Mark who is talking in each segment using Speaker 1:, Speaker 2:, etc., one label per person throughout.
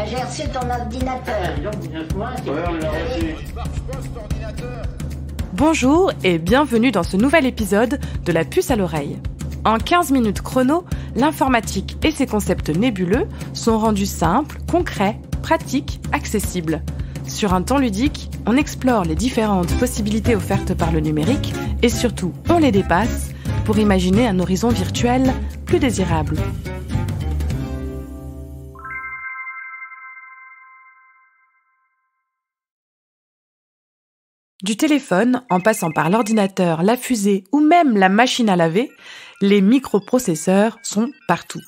Speaker 1: j'ai reçu ton ordinateur.
Speaker 2: Bonjour et bienvenue dans ce nouvel épisode de La puce à l'oreille. En 15 minutes chrono, l'informatique et ses concepts nébuleux sont rendus simples, concrets, pratiques, accessibles. Sur un temps ludique, on explore les différentes possibilités offertes par le numérique et surtout, on les dépasse pour imaginer un horizon virtuel plus désirable. Du téléphone, en passant par l'ordinateur, la fusée ou même la machine à laver, les microprocesseurs sont partout.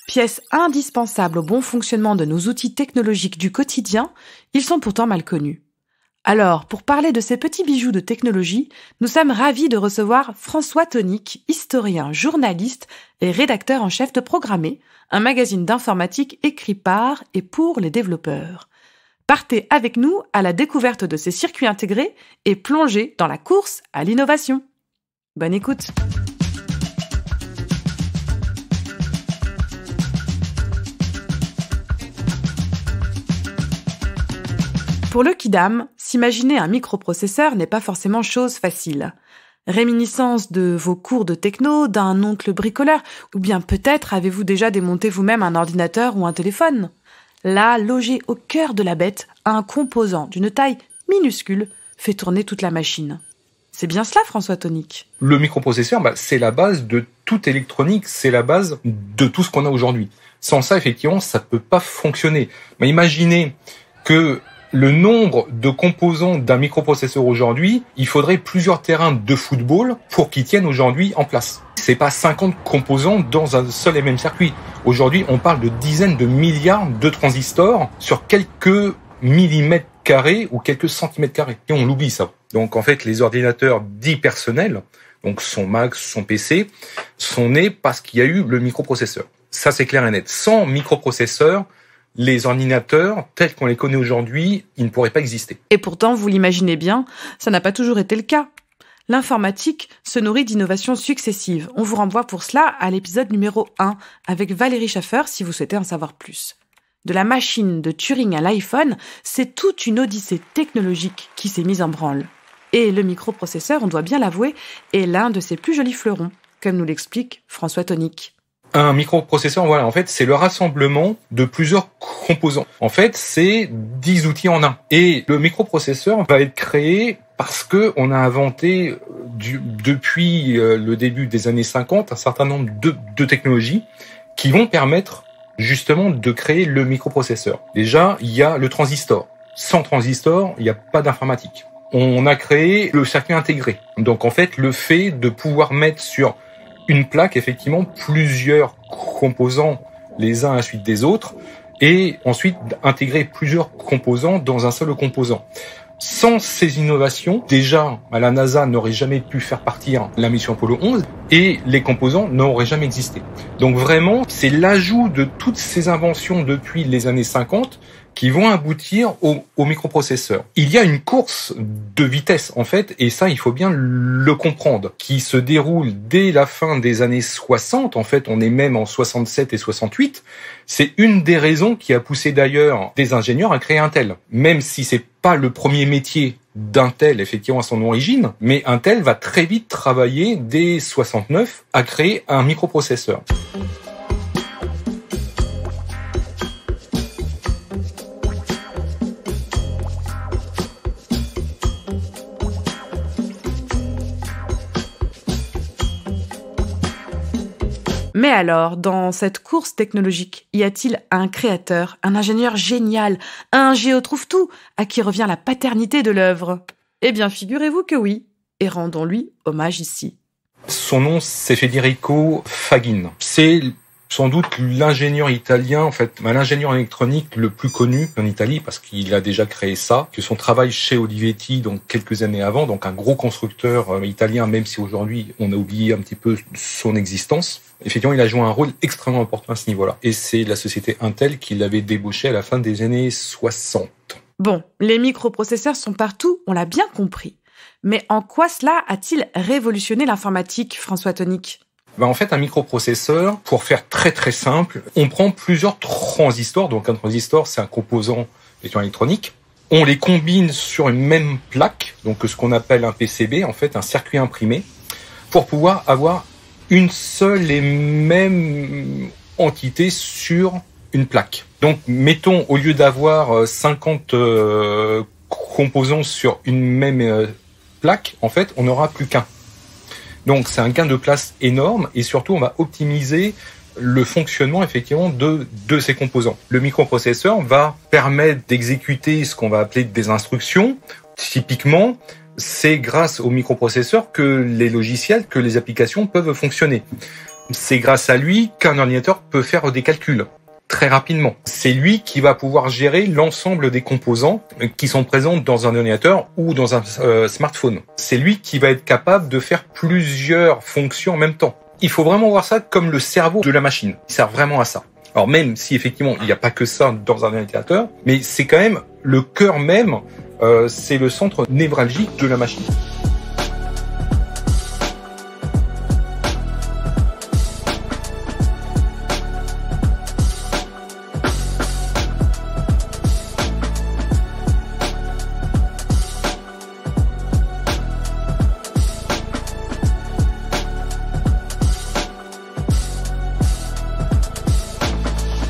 Speaker 2: Pièces indispensables au bon fonctionnement de nos outils technologiques du quotidien, ils sont pourtant mal connus. Alors, pour parler de ces petits bijoux de technologie, nous sommes ravis de recevoir François Tonick, historien, journaliste et rédacteur en chef de Programmer, un magazine d'informatique écrit par et pour les développeurs. Partez avec nous à la découverte de ces circuits intégrés et plongez dans la course à l'innovation. Bonne écoute. Pour le kidam, s'imaginer un microprocesseur n'est pas forcément chose facile. Réminiscence de vos cours de techno, d'un oncle bricoleur, ou bien peut-être avez-vous déjà démonté vous-même un ordinateur ou un téléphone. Là, logé au cœur de la bête, un composant d'une taille minuscule fait tourner toute la machine. C'est bien cela, François Tonick.
Speaker 3: Le microprocesseur, c'est la base de toute électronique, c'est la base de tout ce qu'on a aujourd'hui. Sans ça, effectivement, ça peut pas fonctionner. Mais imaginez que le nombre de composants d'un microprocesseur aujourd'hui, il faudrait plusieurs terrains de football pour qu'ils tiennent aujourd'hui en place. C'est pas 50 composants dans un seul et même circuit. Aujourd'hui, on parle de dizaines de milliards de transistors sur quelques millimètres carrés ou quelques centimètres carrés. Et on l'oublie, ça. Donc, en fait, les ordinateurs dits personnels, donc son Mac, son PC, sont nés parce qu'il y a eu le microprocesseur. Ça, c'est clair et net. Sans microprocesseur, les ordinateurs, tels qu'on les connaît aujourd'hui, ils ne pourraient pas exister.
Speaker 2: Et pourtant, vous l'imaginez bien, ça n'a pas toujours été le cas. L'informatique se nourrit d'innovations successives. On vous renvoie pour cela à l'épisode numéro 1 avec Valérie Schaffer si vous souhaitez en savoir plus. De la machine de Turing à l'iPhone, c'est toute une odyssée technologique qui s'est mise en branle. Et le microprocesseur, on doit bien l'avouer, est l'un de ses plus jolis fleurons, comme nous l'explique François Tonick.
Speaker 3: Un microprocesseur, voilà, en fait, c'est le rassemblement de plusieurs composants. En fait, c'est 10 outils en un. Et le microprocesseur va être créé parce que on a inventé depuis le début des années 50 un certain nombre de technologies qui vont permettre justement de créer le microprocesseur. Déjà, il y a le transistor. Sans transistor, il n'y a pas d'informatique. On a créé le circuit intégré. Donc en fait, le fait de pouvoir mettre sur une plaque, effectivement, plusieurs composants les uns à la suite des autres, et ensuite intégrer plusieurs composants dans un seul composant. Sans ces innovations, déjà, la NASA n'aurait jamais pu faire partir la mission Apollo 11, et les composants n'auraient jamais existé. Donc vraiment, c'est l'ajout de toutes ces inventions depuis les années 50 qui vont aboutir au microprocesseur. Il y a une course de vitesse, en fait, et ça, il faut bien le comprendre, qui se déroule dès la fin des années 60. En fait, on est même en 67 et 68. C'est une des raisons qui a poussé d'ailleurs des ingénieurs à créer Intel. Même si c'est pas le premier métier d'Intel, effectivement, à son origine, mais Intel va très vite travailler dès 69 à créer un microprocesseur.
Speaker 2: Mais alors, dans cette course technologique, y a-t-il un créateur, un ingénieur génial, un géotrouve-tout, à qui revient la paternité de l'œuvre ? Eh bien, figurez-vous que oui, et rendons-lui hommage ici.
Speaker 3: Son nom, c'est Federico Fagin. C'est sans doute l'ingénieur italien, en fait, l'ingénieur électronique le plus connu en Italie, parce qu'il a déjà créé ça, que son travail chez Olivetti, donc quelques années avant, donc un gros constructeur italien, même si aujourd'hui on a oublié un petit peu son existence. Effectivement, il a joué un rôle extrêmement important à ce niveau-là. Et c'est la société Intel qui l'avait débauché à la fin des années 60.
Speaker 2: Bon, les microprocesseurs sont partout, on l'a bien compris. Mais en quoi cela a-t-il révolutionné l'informatique, François Tonick ?
Speaker 3: En fait, un microprocesseur, pour faire très très simple, on prend plusieurs transistors. Donc un transistor, c'est un composant électronique. On les combine sur une même plaque, donc ce qu'on appelle un PCB, en fait un circuit imprimé, pour pouvoir avoir une seule et même entité sur une plaque. Donc mettons, au lieu d'avoir 50 composants sur une même plaque, en fait, on n'aura plus qu'un. Donc c'est un gain de place énorme et surtout on va optimiser le fonctionnement effectivement de ces composants. Le microprocesseur va permettre d'exécuter ce qu'on va appeler des instructions. Typiquement, c'est grâce au microprocesseur que les logiciels, que les applications peuvent fonctionner. C'est grâce à lui qu'un ordinateur peut faire des calculs très rapidement. C'est lui qui va pouvoir gérer l'ensemble des composants qui sont présents dans un ordinateur ou dans un smartphone. C'est lui qui va être capable de faire plusieurs fonctions en même temps. Il faut vraiment voir ça comme le cerveau de la machine. Il sert vraiment à ça. Alors même si effectivement il n'y a pas que ça dans un ordinateur, mais c'est quand même le cœur même, c'est le centre névralgique de la machine.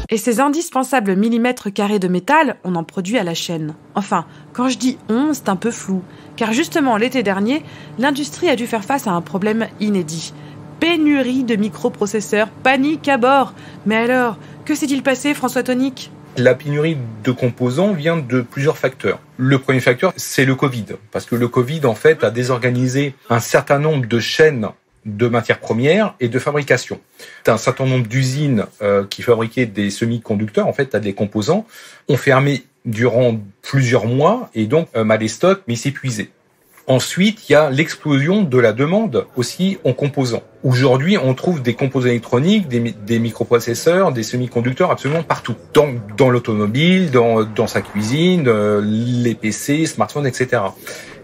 Speaker 2: Et ces indispensables millimètres carrés de métal, on en produit à la chaîne. Enfin, quand je dis on, c'est un peu flou. Car justement, l'été dernier, l'industrie a dû faire face à un problème inédit. Pénurie de microprocesseurs, panique à bord. Mais alors, que s'est-il passé, François Tonique ?
Speaker 3: La pénurie de composants vient de plusieurs facteurs. Le premier facteur, c'est le Covid. Parce que le Covid, en fait, a désorganisé un certain nombre de chaînes de matières premières et de fabrication. Un certain nombre d'usines qui fabriquaient des semi-conducteurs, en fait, des composants, ont fermé durant plusieurs mois et donc mal les stocks, mais s'épuisaient. Ensuite, il y a l'explosion de la demande aussi en composants. Aujourd'hui, on trouve des composants électroniques, des microprocesseurs, des semi-conducteurs absolument partout. Dans l'automobile, dans sa cuisine, les PC, smartphones, etc.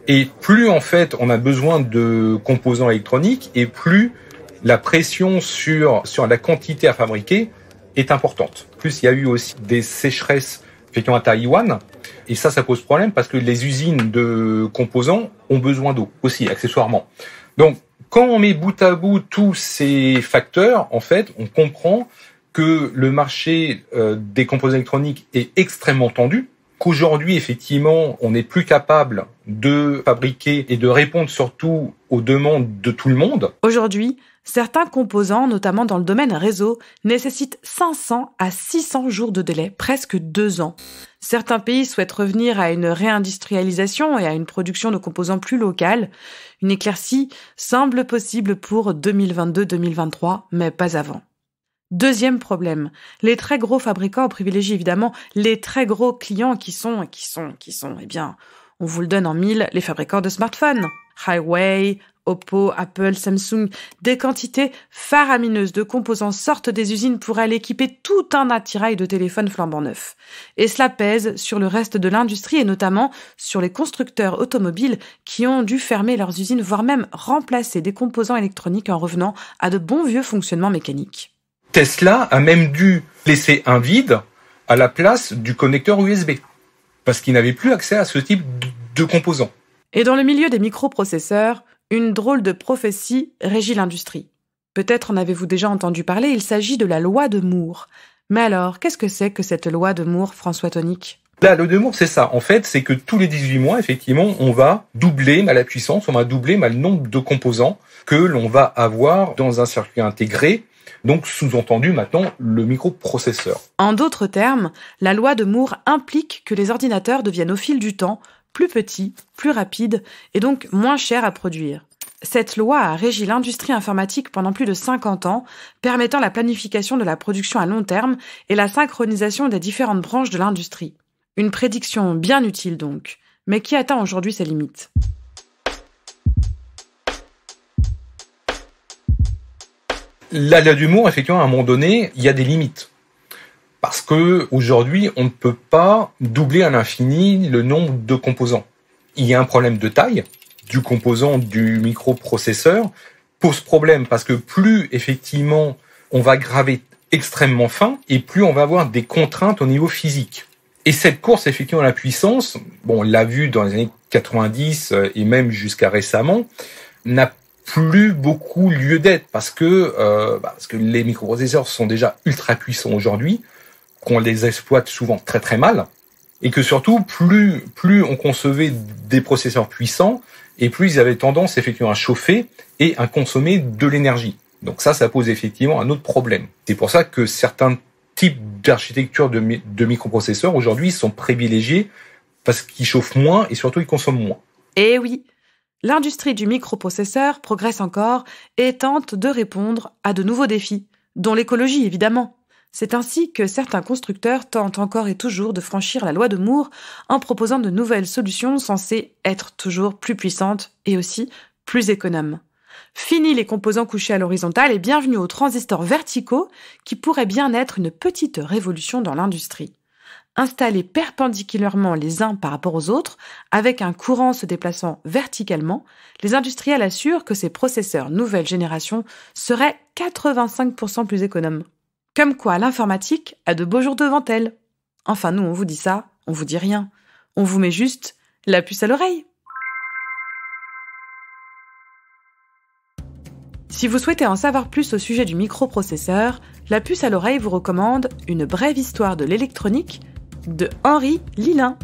Speaker 3: Et plus en fait on a besoin de composants électroniques et plus la pression sur la quantité à fabriquer est importante. Plus il y a eu aussi des sécheresses effectivement à Taïwan et ça pose problème parce que les usines de composants ont besoin d'eau aussi accessoirement. Donc quand on met bout à bout tous ces facteurs, en fait, on comprend que le marché des composants électroniques est extrêmement tendu. Qu'aujourd'hui, effectivement, on n'est plus capable de fabriquer et de répondre surtout aux demandes de tout le monde.
Speaker 2: Aujourd'hui, certains composants, notamment dans le domaine réseau, nécessitent 500 à 600 jours de délai, presque 2 ans. Certains pays souhaitent revenir à une réindustrialisation et à une production de composants plus locale. Une éclaircie semble possible pour 2022-2023, mais pas avant. Deuxième problème, les très gros fabricants privilégient évidemment les très gros clients qui sont, eh bien, on vous le donne en mille, les fabricants de smartphones. Huawei, Oppo, Apple, Samsung, des quantités faramineuses de composants sortent des usines pour aller équiper tout un attirail de téléphones flambant neufs. Et cela pèse sur le reste de l'industrie et notamment sur les constructeurs automobiles qui ont dû fermer leurs usines, voire même remplacer des composants électroniques en revenant à de bons vieux fonctionnements mécaniques.
Speaker 3: Tesla a même dû laisser un vide à la place du connecteur USB, parce qu'il n'avait plus accès à ce type de composants.
Speaker 2: Et dans le milieu des microprocesseurs, une drôle de prophétie régit l'industrie. Peut-être en avez-vous déjà entendu parler, il s'agit de la loi de Moore. Mais alors, qu'est-ce que c'est que cette loi de Moore, François Tonique ?
Speaker 3: La loi de Moore, c'est ça. En fait, c'est que tous les 18 mois, effectivement, on va doubler la puissance, on va doubler le nombre de composants que l'on va avoir dans un circuit intégré. Donc, sous-entendu maintenant, le microprocesseur.
Speaker 2: En d'autres termes, la loi de Moore implique que les ordinateurs deviennent au fil du temps plus petits, plus rapides et donc moins chers à produire. Cette loi a régi l'industrie informatique pendant plus de 50 ans, permettant la planification de la production à long terme et la synchronisation des différentes branches de l'industrie. Une prédiction bien utile donc, mais qui atteint aujourd'hui ses limites.
Speaker 3: La loi de Moore, effectivement, à un moment donné, il y a des limites. Parce que aujourd'hui, on ne peut pas doubler à l'infini le nombre de composants. Il y a un problème de taille du composant du microprocesseur, pose problème parce que plus effectivement on va graver extrêmement fin et plus on va avoir des contraintes au niveau physique. Et cette course effectivement à la puissance, bon, on l'a vu dans les années 90 et même jusqu'à récemment, n'a plus beaucoup lieu d'être parce que les microprocesseurs sont déjà ultra puissants aujourd'hui, qu'on les exploite souvent très très mal, et que surtout plus on concevait des processeurs puissants, et plus ils avaient tendance effectivement à chauffer et à consommer de l'énergie. Donc ça pose effectivement un autre problème. C'est pour ça que certains types d'architecture de microprocesseurs aujourd'hui sont privilégiés parce qu'ils chauffent moins et surtout ils consomment moins.
Speaker 2: Eh oui, l'industrie du microprocesseur progresse encore et tente de répondre à de nouveaux défis, dont l'écologie évidemment. C'est ainsi que certains constructeurs tentent encore et toujours de franchir la loi de Moore en proposant de nouvelles solutions censées être toujours plus puissantes et aussi plus économes. Fini les composants couchés à l'horizontale et bienvenue aux transistors verticaux qui pourraient bien être une petite révolution dans l'industrie. Installés perpendiculairement les uns par rapport aux autres, avec un courant se déplaçant verticalement, les industriels assurent que ces processeurs nouvelle génération seraient 85% plus économes. Comme quoi l'informatique a de beaux jours devant elle. Enfin nous on vous dit ça, on vous dit rien. On vous met juste la puce à l'oreille. Si vous souhaitez en savoir plus au sujet du microprocesseur, la puce à l'oreille vous recommande Une brève histoire de l'électronique de Henri Lilin.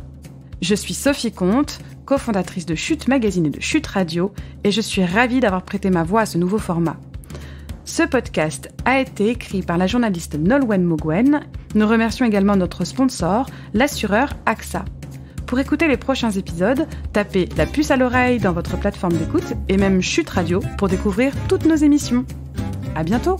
Speaker 2: Je suis Sophie Comte, cofondatrice de Chute Magazine et de Chute Radio, et je suis ravie d'avoir prêté ma voix à ce nouveau format. Ce podcast a été écrit par la journaliste Nolwenn Mogwen. Nous remercions également notre sponsor, l'assureur AXA. Pour écouter les prochains épisodes, tapez la puce à l'oreille dans votre plateforme d'écoute et même Chute Radio pour découvrir toutes nos émissions. À bientôt!